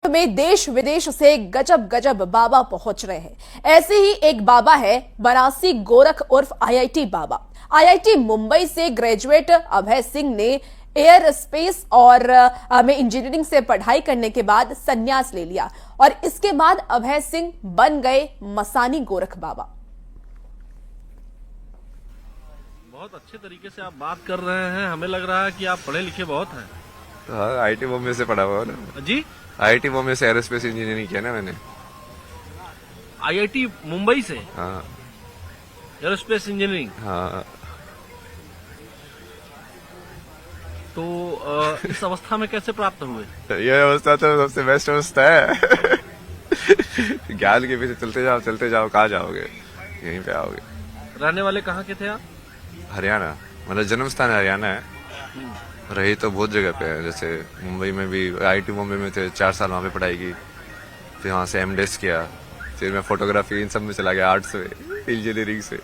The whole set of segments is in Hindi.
में देश विदेश से गजब गजब बाबा पहुंच रहे हैं। ऐसे ही एक बाबा है बनारसी गोरख उर्फ आईआईटी बाबा। आईआईटी मुंबई से ग्रेजुएट अभय सिंह ने एयर स्पेस और में इंजीनियरिंग से पढ़ाई करने के बाद संन्यास ले लिया और इसके बाद अभय सिंह बन गए मसानी गोरख बाबा। बहुत अच्छे तरीके से आप बात कर रहे हैं, हमें लग रहा है कि आप पढ़े लिखे बहुत हैं। हाँ, आईआईटी बॉम्बे से पढ़ा हुआ ना जी। आईआईटी बॉम्बे से एरोस्पेस इंजीनियरिंग किया ना मैंने। आईआईटी मुंबई से? हाँ। Aerospace engineering? हाँ। तो इस अवस्था में कैसे प्राप्त हुए? ये अवस्था तो सबसे बेस्ट अवस्था है। ज्ञान के पीछे चलते जाओ कहाँ जाओगे, यहीं पे आओगे। रहने वाले कहाँ के थे आप? हरियाणा, मतलब जन्म स्थान हरियाणा है, रही तो बहुत जगह पे है। जैसे मुंबई में भी आईआईटी मुंबई में थे, 4 साल वहाँ पे पढ़ाई की, फिर वहाँ से एमडेस किया, फिर मैं फोटोग्राफी इन सब में चला गया, आर्ट्स में, इंजीनियरिंग से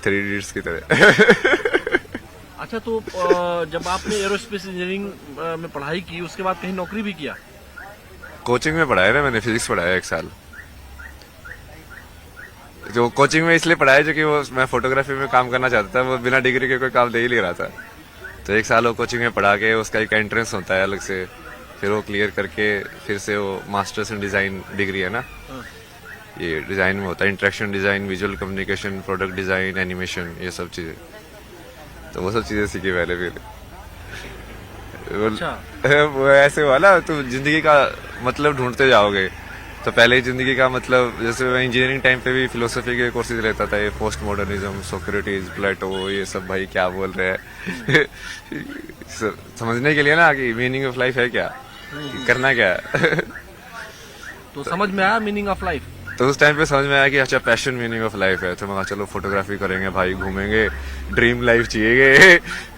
3 इडियट्स की तरह। अच्छा, तो जब आपने एरोस्पेस इंजीनियरिंग में पढ़ाई की उसके बाद कहीं नौकरी भी किया? कोचिंग में पढ़ाया ना मैंने, फिजिक्स पढ़ाया 1 साल। जो कोचिंग में इसलिए पढ़ाया जो कि वो मैं फोटोग्राफी में काम करना चाहता था, वो बिना डिग्री के कोई काम दे ही नहीं रहा था। तो 1 साल वो कोचिंग में पढ़ा के उसका एक एंट्रेंस होता है अलग से, फिर वो क्लियर करके फिर से वो मास्टर्स इन डिजाइन डिग्री है ना, ये डिजाइन में होता है, interaction design, visual communication, product design, animation, ये सब चीजें। तो वो सब चीजें सीखी पहले। फिर अच्छा। वो ऐसे हुआ ना, तुम जिंदगी का मतलब ढूंढते जाओगे। तो पहले ही जिंदगी का मतलब, जैसे मैं इंजीनियरिंग टाइम पे भी फिलोसफी के कोर्सेज लेता था, ये पोस्ट मॉडर्निज्म, सोक्रेटिस, प्लेटो, ये सब भाई क्या बोल रहे हैं। समझने के लिए ना कि मीनिंग ऑफ लाइफ है क्या, करना क्या है। तो समझ में आया मीनिंग ऑफ लाइफ? तो उस टाइम पे समझ में आया कि अच्छा पैशन मीनिंग ऑफ लाइफ है। तो मैं कहा चलो फोटोग्राफी करेंगे भाई, घूमेंगे, ड्रीम लाइफ जिएंगे,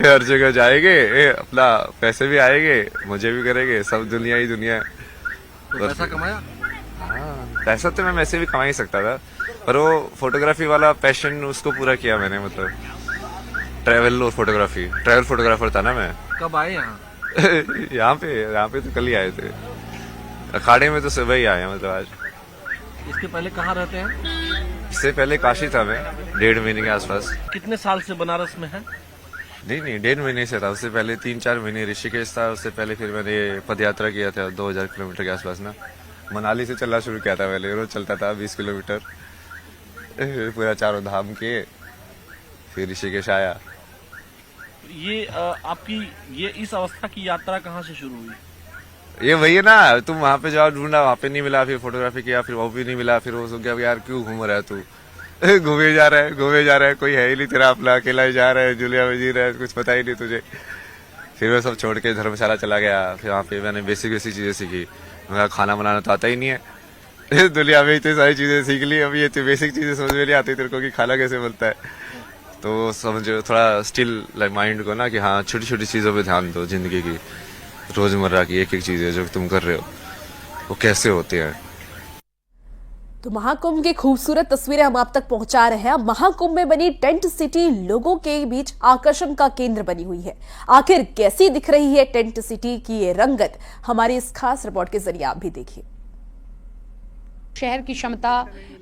हर जगह जाएंगे, अपना पैसे भी आएंगे, मजे भी करेंगे, सब दुनिया ही दुनिया है। तो पैसा कमाया? हाँ, पैसा तो मैं वैसे भी कमा ही सकता था, पर वो फोटोग्राफी वाला पैशन उसको पूरा किया मैंने। मतलब ट्रैवल और फोटोग्राफी, ट्रैवल फोटोग्राफर था ना मैं। कब आए यहाँ? यहाँ पे तो कल ही आए थे। अखाड़े में तो सुबह ही आए, मतलब आज। इसके पहले कहाँ रहते हैं? इससे पहले काशी था मैं, 1.5 महीने के आसपास। कितने साल से बनारस में है? नहीं 1.5 महीने से था। उससे पहले 3-4 महीने ऋषिकेश था। उससे पहले फिर मैंने पद यात्रा किया था 2000 किलोमीटर के आसपास ना। मनाली से चलना शुरू किया था पहले, रोज चलता था 20 किलोमीटर, पूरा 4 धाम के, फिर ऋषिकेश आया। ये आपकी ये इस अवस्था की यात्रा कहाँ से शुरू हुई? ये वही है ना, तुम वहाँ पे जाओ, ढूंढा, वहाँ पे नहीं मिला, फिर फोटोग्राफी किया, फिर वो भी नहीं मिला, फिर वो क्या यार क्यों घूम रहा है तू। घूमे जा रहा है, कोई है ही नहीं तेरा, अपना अकेला ही जा रहा है, जुलिया में जी रहा है, कुछ पता ही नहीं तुझे। फिर मैं सब छोड़ के धर्मशाला चला गया। फिर वहाँ पे मैंने बेसिक चीजें सीखी। मेरा खाना बनाना तो आता ही नहीं है। दुनिया में इतनी सारी चीजें सीख ली, अभी ये बेसिक चीजें समझ में नहीं आती तेरे को कि खाना कैसे बनता है। तो समझो थोड़ा स्टिल माइंड को ना कि हाँ, छोटी छोटी चीजों पे ध्यान दो। जिंदगी की रोजमर्रा की एक चीज है जो तुम कर रहे हो, वो कैसे होती है। तो महाकुंभ की खूबसूरत तस्वीरें हम आप तक पहुंचा रहे हैं। अब महाकुंभ में बनी टेंट सिटी लोगों के बीच आकर्षण का केंद्र बनी हुई है। आखिर कैसी दिख रही है टेंट सिटी की ये रंगत, हमारी इस खास रिपोर्ट के जरिए आप भी देखिए। शहर की क्षमता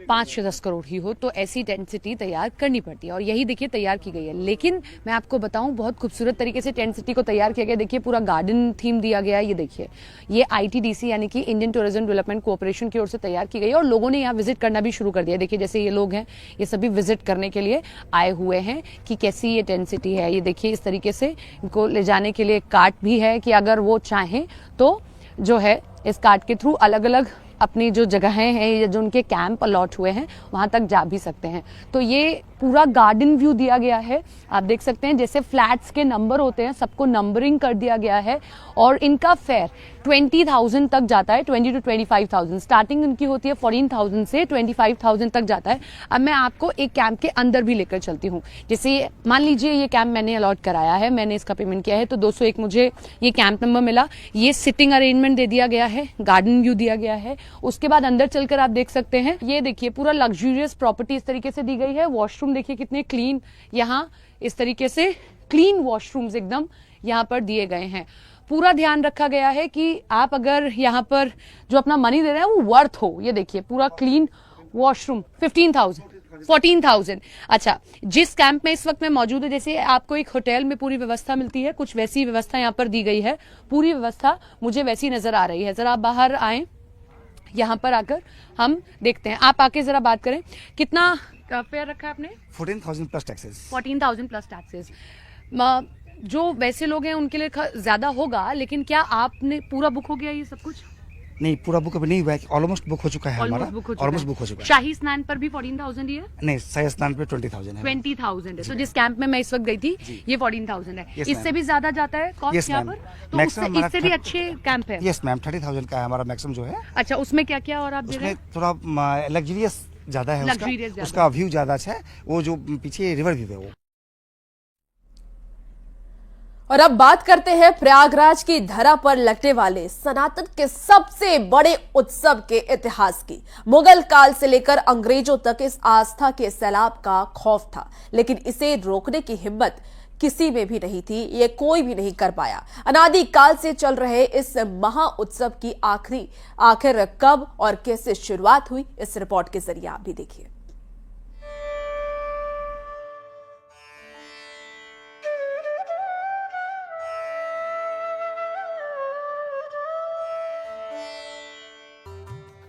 5 से 10 करोड़ ही हो तो ऐसी टेंट सिटी तैयार करनी पड़ती है और यही देखिए तैयार की गई है। लेकिन मैं आपको बताऊं, बहुत खूबसूरत तरीके से टेंट सिटी को तैयार किया गया। देखिए पूरा गार्डन थीम दिया गया है। ये देखिए, ये आईटीडीसी यानी कि इंडियन टूरिज्म डेवलपमेंट कोऑपरेशन की ओर से तैयार की गई है और लोगों ने यहाँ विजिट करना भी शुरू कर दिया। देखिए जैसे ये लोग हैं, ये सभी विजिट करने के लिए आए हुए हैं कि कैसी ये टेंट सिटी है। ये देखिए इस तरीके से इनको ले जाने के लिए कार्ट भी है कि अगर वो चाहें तो जो है इस कार्ट के थ्रू अलग अलग अपनी जो जगहें हैं, जो उनके कैंप अलॉट हुए हैं, वहां तक जा भी सकते हैं। तो ये पूरा गार्डन व्यू दिया गया है। आप देख सकते हैं जैसे फ्लैट्स के नंबर होते हैं, सबको नंबरिंग कर दिया गया है और इनका फेयर 20,000 तक जाता है, 20 to 25,000। स्टार्टिंग इनकी होती है 14,000 से 25,000 तक जाता है। अब मैं आपको एक कैंप के अंदर भी लेकर चलती हूँ। जैसे मान लीजिए ये कैंप मैंने अलॉट कराया है, मैंने इसका पेमेंट किया है, तो 201 मुझे ये कैंप नंबर मिला। ये सिटिंग अरेंजमेंट दे दिया गया है, गार्डन व्यू दिया गया है। उसके बाद अंदर चलकर आप देख सकते हैं, ये देखिए पूरा लग्जूरियस प्रॉपर्टी इस तरीके से दी गई है। वॉशरूम देखिए कितने क्लीन, यहाँ इस तरीके से क्लीन वॉशरूम्स एकदम यहाँ पर दिए गए हैं। पूरा ध्यान रखा गया है कि आप अगर यहाँ पर जो अपना मनी दे रहे हैं वो वर्थ हो। ये देखिए पूरा क्लीन वॉशरूम 14,000। अच्छा, जिस कैंप में इस वक्त मैं मौजूद है, जैसे आपको एक होटल में पूरी व्यवस्था मिलती है, कुछ वैसी व्यवस्था यहाँ पर दी गई है। पूरी व्यवस्था मुझे वैसी नजर आ रही है। जरा आप बाहर आए, यहाँ पर आकर हम देखते हैं। आप आके जरा बात करें, कितना फेयर रखा है आपने? 14,000 प्लस टैक्सेस। 14,000 plus taxes. जो वैसे लोग हैं उनके लिए ज्यादा होगा, लेकिन क्या आपने पूरा बुक हो गया ये सब कुछ? नहीं, पूरा बुक अभी नहीं हुआ है, ऑलमोस्ट बुक हो चुका है हमारा। ऑलमोस्ट बुक हो चुका है। शाही स्नान पर भी 14,000 ही है? नहीं, शाही स्नान पे 20,000 है। 20,000 है। तो जिस कैंप में मैं इस वक्त गई थी ये 14,000 है। इससे भी ज्यादा जाता है कॉस्ट यहाँ पर? तो इससे भी अच्छे कैंप है? यस मैम, 30,000 का है हमारा मैक्सिमम जो है। अच्छा, उसमें क्या क्या और आप दे रहे हैं? थोड़ा लग्जरियस ज्यादा है, उसका व्यू ज्यादा अच्छा है। वो जो पीछे रिवर व्यू है वो। और अब बात करते हैं प्रयागराज की धरा पर लगने वाले सनातन के सबसे बड़े उत्सव के इतिहास की। मुगल काल से लेकर अंग्रेजों तक इस आस्था के सैलाब का खौफ था, लेकिन इसे रोकने की हिम्मत किसी में भी नहीं थी। ये कोई भी नहीं कर पाया। अनादि काल से चल रहे इस महा उत्सव की आखिर कब और कैसे शुरुआत हुई, इस रिपोर्ट के जरिए आप भी देखिए।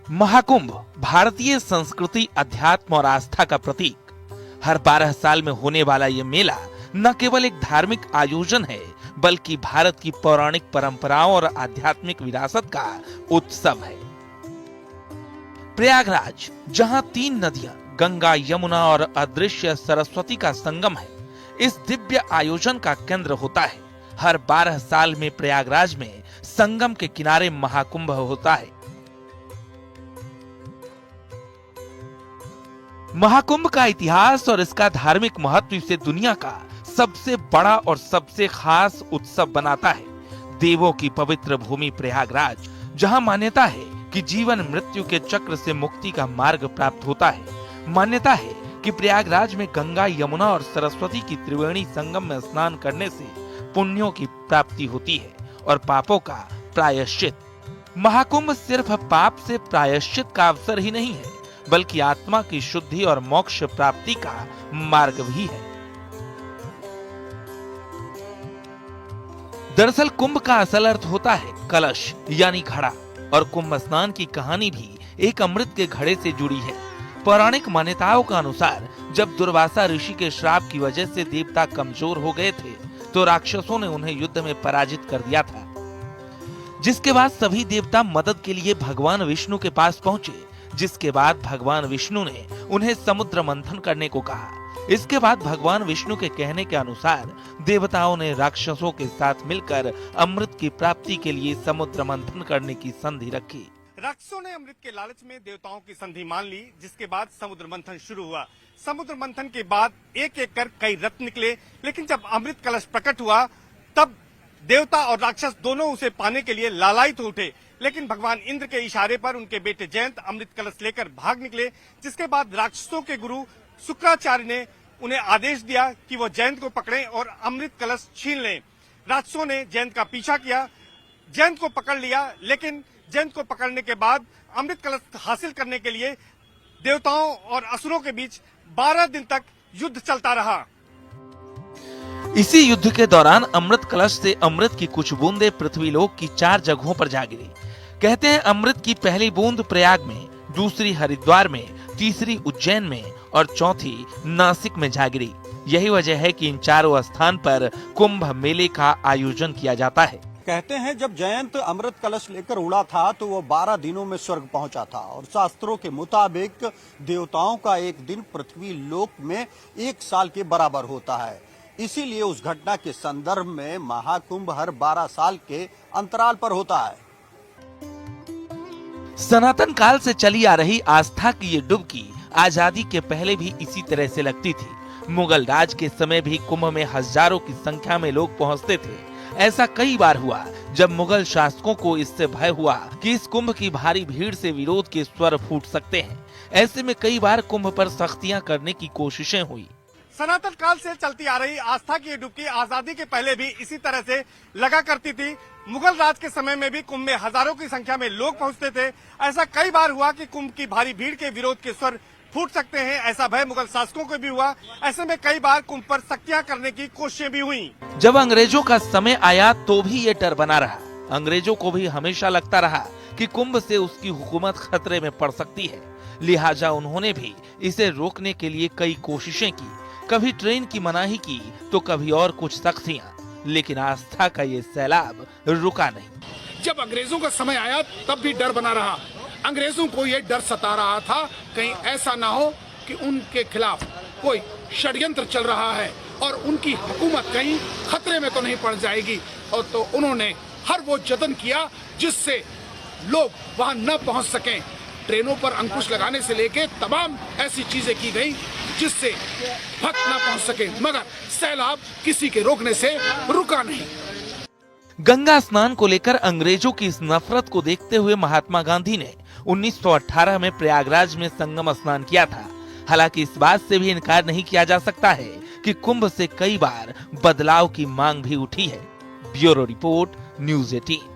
महाकुंभ भारतीय संस्कृति, अध्यात्म और आस्था का प्रतीक। हर 12 साल में होने वाला ये मेला न केवल एक धार्मिक आयोजन है, बल्कि भारत की पौराणिक परंपराओं और आध्यात्मिक विरासत का उत्सव है। प्रयागराज, जहां 3 नदियां गंगा, यमुना और अदृश्य सरस्वती का संगम है, इस दिव्य आयोजन का केंद्र होता है। हर 12 साल में प्रयागराज में संगम के किनारे महाकुंभ होता है। महाकुंभ का इतिहास और इसका धार्मिक महत्व इसे दुनिया का सबसे बड़ा और सबसे खास उत्सव बनाता है। देवों की पवित्र भूमि प्रयागराज, जहां मान्यता है कि जीवन मृत्यु के चक्र से मुक्ति का मार्ग प्राप्त होता है। मान्यता है कि प्रयागराज में गंगा, यमुना और सरस्वती की त्रिवेणी संगम में स्नान करने से पुण्यों की प्राप्ति होती है और पापों का प्रायश्चित। महाकुंभ सिर्फ पाप से प्रायश्चित का अवसर ही नहीं है, बल्कि आत्मा की शुद्धि और मोक्ष प्राप्ति का मार्ग भी है। दरअसल कुंभ का असल अर्थ होता है कलश यानी घड़ा, और कुंभ स्नान की कहानी भी एक अमृत के घड़े से जुड़ी है। पौराणिक मान्यताओं के अनुसार जब दुर्वासा ऋषि के श्राप की वजह से देवता कमजोर हो गए थे, तो राक्षसों ने उन्हें युद्ध में पराजित कर दिया था, जिसके बाद सभी देवता मदद के लिए भगवान विष्णु के पास पहुंचे। जिसके बाद भगवान विष्णु ने उन्हें समुद्र मंथन करने को कहा। इसके बाद भगवान विष्णु के कहने के अनुसार देवताओं ने राक्षसों के साथ मिलकर अमृत की प्राप्ति के लिए समुद्र मंथन करने की संधि रखी। राक्षसों ने अमृत के लालच में देवताओं की संधि मान ली, जिसके बाद समुद्र मंथन शुरू हुआ। समुद्र मंथन के बाद एक एक कर कई रत्न निकले, लेकिन जब अमृत कलश प्रकट हुआ तब देवता और राक्षस दोनों उसे पाने के लिए लालायित उठे। लेकिन भगवान इंद्र के इशारे पर उनके बेटे जयंत अमृत कलश लेकर भाग निकले, जिसके बाद राक्षसों के गुरु शुक्राचार्य ने उन्हें आदेश दिया कि वो जयंत को पकड़ें और अमृत कलश छीन लें। राक्षसों ने जयंत का पीछा किया, जयंत को पकड़ लिया, लेकिन जयंत को पकड़ने के बाद अमृत कलश हासिल करने के लिए देवताओं और असुरों के बीच 12 दिन तक युद्ध चलता रहा। इसी युद्ध के दौरान अमृत कलश से अमृत की कुछ बूंदें पृथ्वीलोक की 4 जगहों पर जा गिरी। कहते हैं अमृत की पहली बूंद प्रयाग में, दूसरी हरिद्वार में, तीसरी उज्जैन में और चौथी नासिक में जा गिरी। यही वजह है कि इन चारों स्थान पर कुंभ मेले का आयोजन किया जाता है। कहते हैं जब जयंत अमृत कलश लेकर उड़ा था तो वो 12 दिनों में स्वर्ग पहुंचा था, और शास्त्रों के मुताबिक देवताओं का एक दिन पृथ्वी लोक में 1 साल के बराबर होता है। इसीलिए उस घटना के संदर्भ में महाकुंभ हर 12 साल के अंतराल पर होता है। सनातन काल से चली आ रही आस्था की ये डुबकी आजादी के पहले भी इसी तरह से लगती थी। मुगल राज के समय भी कुंभ में हजारों की संख्या में लोग पहुंचते थे। ऐसा कई बार हुआ जब मुगल शासकों को इससे भय हुआ कि इस कुंभ की भारी भीड़ से विरोध के स्वर फूट सकते हैं। ऐसे में कई बार कुंभ पर सख्तियां करने की कोशिशें हुई। सनातन काल से चलती आ रही आस्था की डुबकी आजादी के पहले भी इसी तरह से लगा करती थी। मुगल राज के समय में भी कुंभ में हजारों की संख्या में लोग पहुंचते थे। ऐसा कई बार हुआ कि कुंभ की भारी भीड़ के विरोध के स्वर फूट सकते हैं, ऐसा भय मुगल शासकों को भी हुआ। ऐसे में कई बार कुंभ पर सख्तियां करने की कोशिशें भी हुई। जब अंग्रेजों का समय आया तो भी ये डर बना रहा। अंग्रेजों को भी हमेशा लगता रहा कि कुंभ से उसकी हुकूमत खतरे में पड़ सकती है, लिहाजा उन्होंने भी इसे रोकने के लिए कई कोशिशें की। कभी ट्रेन की मनाही की तो कभी और कुछ सख्तियां, लेकिन आस्था का ये सैलाब रुका नहीं। जब अंग्रेजों का समय आया तब भी डर बना रहा। अंग्रेजों को ये डर सता रहा था कहीं ऐसा ना हो कि उनके खिलाफ कोई षड्यंत्र चल रहा है और उनकी हुकूमत कहीं खतरे में तो नहीं पड़ जाएगी। और तो उन्होंने हर वो जतन किया जिससे लोग वहां न पहुंच सकें। ट्रेनों पर अंकुश लगाने से लेके तमाम ऐसी चीजें की गई जिससे भक्त न पहुंच सके, मगर सैलाब किसी के रोकने से रुका नहीं। गंगा स्नान को लेकर अंग्रेजों की इस नफरत को देखते हुए महात्मा गांधी ने 1918 में प्रयागराज में संगम स्नान किया था। हालांकि इस बात से भी इनकार नहीं किया जा सकता है कि कुंभ से कई बार बदलाव की मांग भी उठी है। Bureau report, news 18।